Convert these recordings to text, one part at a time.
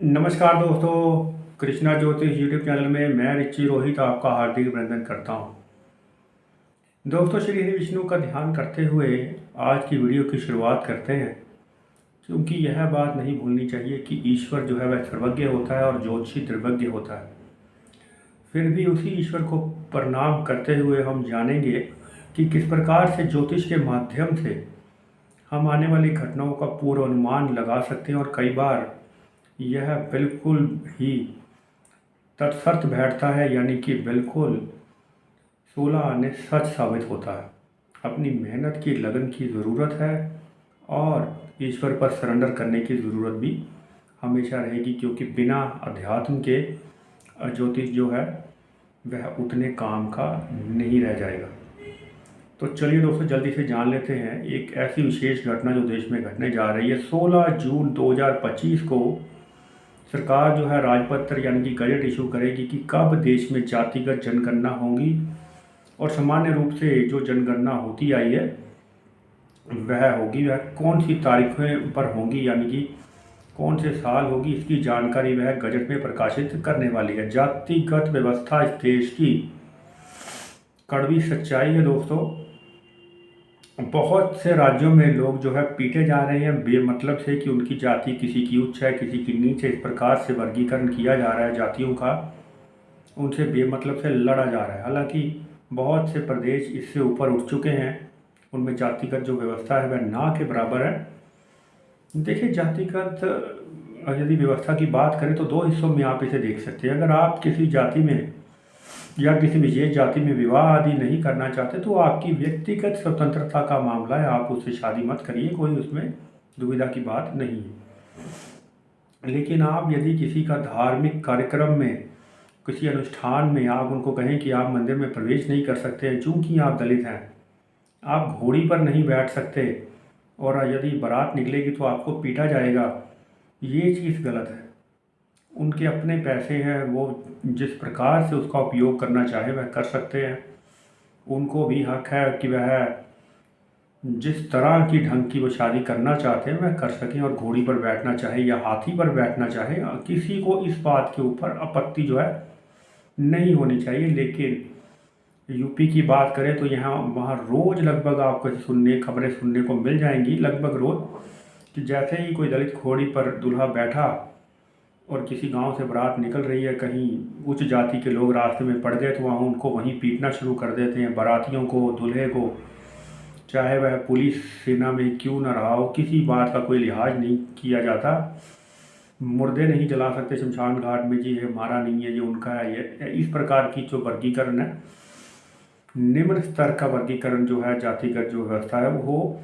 नमस्कार दोस्तों, कृष्णा ज्योतिष यूट्यूब चैनल में मैं रिची रोहित आपका हार्दिक अभिनंदन करता हूं। दोस्तों, श्री हरि विष्णु का ध्यान करते हुए आज की वीडियो की शुरुआत करते हैं, क्योंकि यह बात नहीं भूलनी चाहिए कि ईश्वर जो है वह सर्वज्ञ होता है और ज्योतिषी द्रव्यज्ञ होता है। फिर भी उसी ईश्वर को प्रणाम करते हुए हम जानेंगे कि किस प्रकार से ज्योतिष के माध्यम से हम आने वाली घटनाओं का पूर्व अनुमान लगा सकते हैं, और कई बार यह बिल्कुल ही तत्सर्थ बैठता है, यानी कि बिल्कुल 16 आने सच साबित होता है। अपनी मेहनत की लगन की ज़रूरत है और ईश्वर पर सरेंडर करने की ज़रूरत भी हमेशा रहेगी, क्योंकि बिना अध्यात्म के ज्योतिष जो है वह उतने काम का नहीं रह जाएगा। तो चलिए दोस्तों, जल्दी से जान लेते हैं एक ऐसी विशेष घटना जो देश में घटने जा रही है। 16 जून 2025 को सरकार जो है राजपत्र यानी कि गजट इशू करेगी कि कब देश में जातिगत जनगणना होगी, और सामान्य रूप से जो जनगणना होती आई है वह कौन सी तारीखें पर होंगी, यानी कि कौन से साल होगी, इसकी जानकारी वह गजट में प्रकाशित करने वाली है। जातिगत व्यवस्था इस देश की कड़वी सच्चाई है दोस्तों। बहुत से राज्यों में लोग जो है पीटे जा रहे हैं बेमतलब से कि उनकी जाति किसी की उच्च है, किसी की नीच है। इस प्रकार से वर्गीकरण किया जा रहा है जातियों का, उनसे बेमतलब से लड़ा जा रहा है। हालांकि बहुत से प्रदेश इससे ऊपर उठ चुके हैं, उनमें जातिगत जो व्यवस्था है वह ना के बराबर है। देखिए, जातिगत यदि व्यवस्था की बात करें तो दो हिस्सों में आप इसे देख सकते हैं। अगर आप किसी जाति में या किसी विशेष जाति में विवाह आदि नहीं करना चाहते तो आपकी व्यक्तिगत स्वतंत्रता का मामला है, आप उससे शादी मत करिए, कोई उसमें दुविधा की बात नहीं है। लेकिन आप यदि किसी का धार्मिक कार्यक्रम में, किसी अनुष्ठान में आप उनको कहें कि आप मंदिर में प्रवेश नहीं कर सकते हैं चूँकि आप दलित हैं, आप घोड़ी पर नहीं बैठ सकते, और यदि बारात निकलेगी तो आपको पीटा जाएगा, ये चीज़ गलत है। उनके अपने पैसे हैं, वो जिस प्रकार से उसका उपयोग करना चाहे वह कर सकते हैं। उनको भी हक है कि वह जिस तरह की ढंग की वो शादी करना चाहते हैं वह कर सकें, और घोड़ी पर बैठना चाहे या हाथी पर बैठना चाहे, किसी को इस बात के ऊपर आपत्ति जो है नहीं होनी चाहिए। लेकिन यूपी की बात करें तो यहाँ वहाँ रोज़ लगभग आपको खबरें सुनने को मिल जाएंगी, लगभग रोज़, कि जैसे ही कोई दलित घोड़ी पर दूल्हा बैठा और किसी गांव से बारात निकल रही है, कहीं उच्च जाति के लोग रास्ते में पड़ गए तो वहाँ उनको वहीं पीटना शुरू कर देते हैं, बारातियों को, दूल्हे को, चाहे वह पुलिस सेना में क्यों न रहा हो, किसी बात का कोई लिहाज नहीं किया जाता। मुर्दे नहीं जला सकते शमशान घाट में, जी ये मारा नहीं है, ये उनका है। ये इस प्रकार की जो वर्गीकरण है, निम्न स्तर का वर्गीकरण जो है, जातिगत जो व्यवस्था है, वो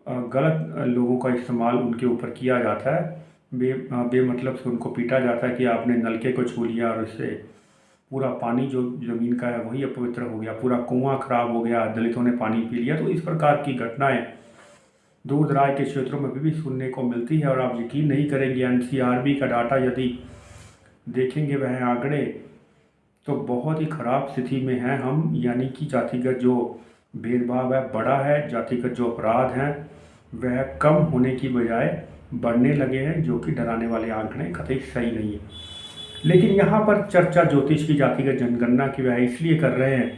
गलत लोगों का इस्तेमाल उनके ऊपर किया जाता है। बेमतलब से उनको पीटा जाता है कि आपने नलके को छू लिया और इससे पूरा पानी जो ज़मीन का है वही अपवित्र हो गया, पूरा कुआं खराब हो गया, दलितों ने पानी पी लिया। तो इस प्रकार की घटनाएं दूर दराज के क्षेत्रों में भी सुनने को मिलती है, और आप यकीन नहीं करेंगे, एनसीआरबी का डाटा यदि देखेंगे वह आंकड़े, तो बहुत ही ख़राब स्थिति में हैं हम। यानी कि जातिगत जो भेदभाव है बड़ा है, जातिगत जो अपराध हैं वह कम होने की बजाय बढ़ने लगे हैं, जो कि डराने वाले आंकड़े कतई सही नहीं है। लेकिन यहाँ पर चर्चा ज्योतिष की जातिगत जनगणना की वह इसलिए कर रहे हैं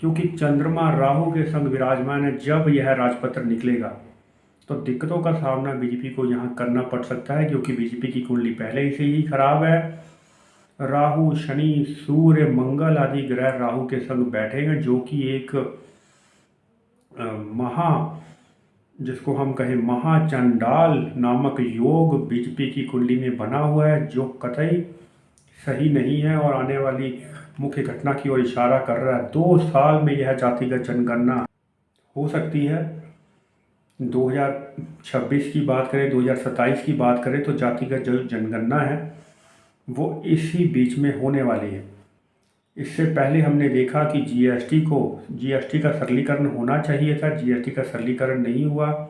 क्योंकि चंद्रमा राहु के संग विराजमान है। जब यह राजपत्र निकलेगा तो दिक्कतों का सामना बीजेपी को यहाँ करना पड़ सकता है, क्योंकि बीजेपी की कुंडली पहले से ही खराब है। राहु, शनि, सूर्य, मंगल आदि ग्रह राहु के संग बैठे हैं, जो कि एक जिसको हम कहें महाचंडाल नामक योग बीजेपी की कुंडली में बना हुआ है, जो कतई सही नहीं है और आने वाली मुख्य घटना की ओर इशारा कर रहा है। 2 साल में यह जातिगत जनगणना हो सकती है। 2026 की बात करें, 2027 की बात करें तो जातिगत जो जनगणना है वो इसी बीच में होने वाली है। इससे पहले हमने देखा कि जीएसटी का सरलीकरण होना चाहिए था, जीएसटी का सरलीकरण नहीं हुआ,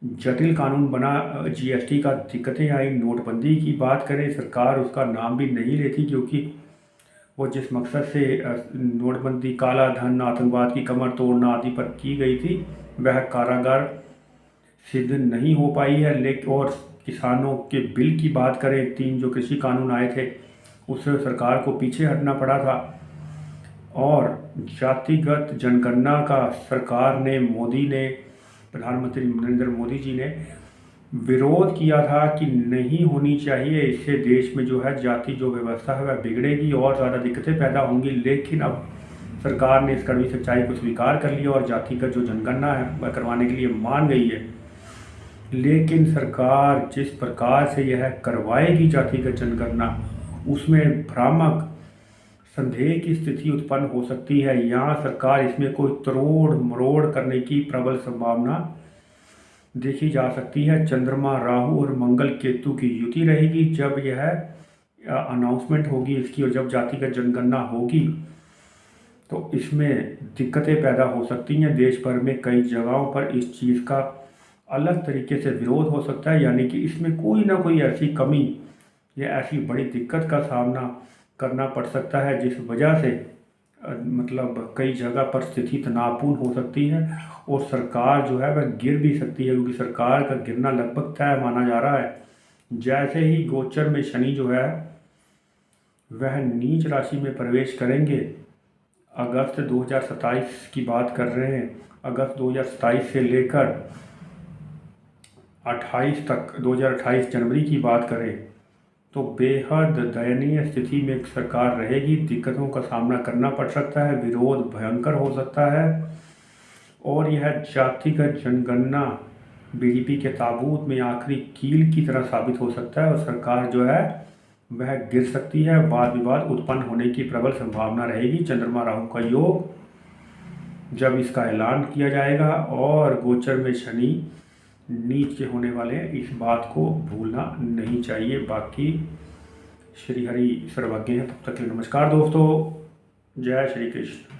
जटिल कानून बना जीएसटी का, दिक्कतें आई। नोटबंदी की बात करें, सरकार उसका नाम भी नहीं लेती, क्योंकि वो जिस मकसद से नोटबंदी, काला धन, आतंकवाद की कमर तोड़ना आदि पर की गई थी, वह कारागार सिद्ध नहीं हो पाई है। लेकिन और किसानों के बिल की बात करें, 3 जो कृषि कानून आए थे उससे सरकार को पीछे हटना पड़ा था। और जातिगत जनगणना का सरकार ने, मोदी ने, प्रधानमंत्री नरेंद्र मोदी जी ने विरोध किया था कि नहीं होनी चाहिए, इससे देश में जो है जाति जो व्यवस्था है वह बिगड़ेगी और ज़्यादा दिक्कतें पैदा होंगी। लेकिन अब सरकार ने इस कड़वी सच्चाई को स्वीकार कर लिया और जातिगत जो जनगणना है वह करवाने के लिए मान गई है। लेकिन सरकार जिस प्रकार से यह करवाएगी जातिगत जनगणना, उसमें भ्रामक संदेह की स्थिति उत्पन्न हो सकती है। यहाँ सरकार इसमें कोई तोड़ मरोड़ करने की प्रबल संभावना देखी जा सकती है। चंद्रमा, राहु और मंगल केतु की युति रहेगी जब यह अनाउंसमेंट होगी इसकी, और जब जातिगत जनगणना होगी तो इसमें दिक्कतें पैदा हो सकती हैं। देश भर में कई जगहों पर इस चीज़ का अलग तरीके से विरोध हो सकता है, यानी कि इसमें कोई ना कोई ऐसी कमी या ऐसी बड़ी दिक्कत का सामना करना पड़ सकता है जिस वजह से मतलब कई जगह पर स्थिति तनावपूर्ण हो सकती है और सरकार जो है वह गिर भी सकती है, क्योंकि सरकार का गिरना लगभग तय माना जा रहा है। जैसे ही गोचर में शनि जो है वह नीच राशि में प्रवेश करेंगे, अगस्त 2027 की बात कर रहे हैं, अगस्त 2027 से लेकर 28 तक, 2028 जनवरी की बात करें तो बेहद दयनीय स्थिति में सरकार रहेगी। दिक्कतों का सामना करना पड़ सकता है, विरोध भयंकर हो सकता है और यह जातिगत जनगणना बीजेपी के ताबूत में आखिरी कील की तरह साबित हो सकता है और सरकार जो है वह गिर सकती है। वाद विवाद उत्पन्न होने की प्रबल संभावना रहेगी। चंद्रमा राहु का योग जब इसका ऐलान किया जाएगा और गोचर में शनि नीच के होने वाले हैं, इस बात को भूलना नहीं चाहिए। बाकी श्री हरि सर्वज्ञ हैं। तब तक के लिए नमस्कार दोस्तों, जय श्री कृष्ण।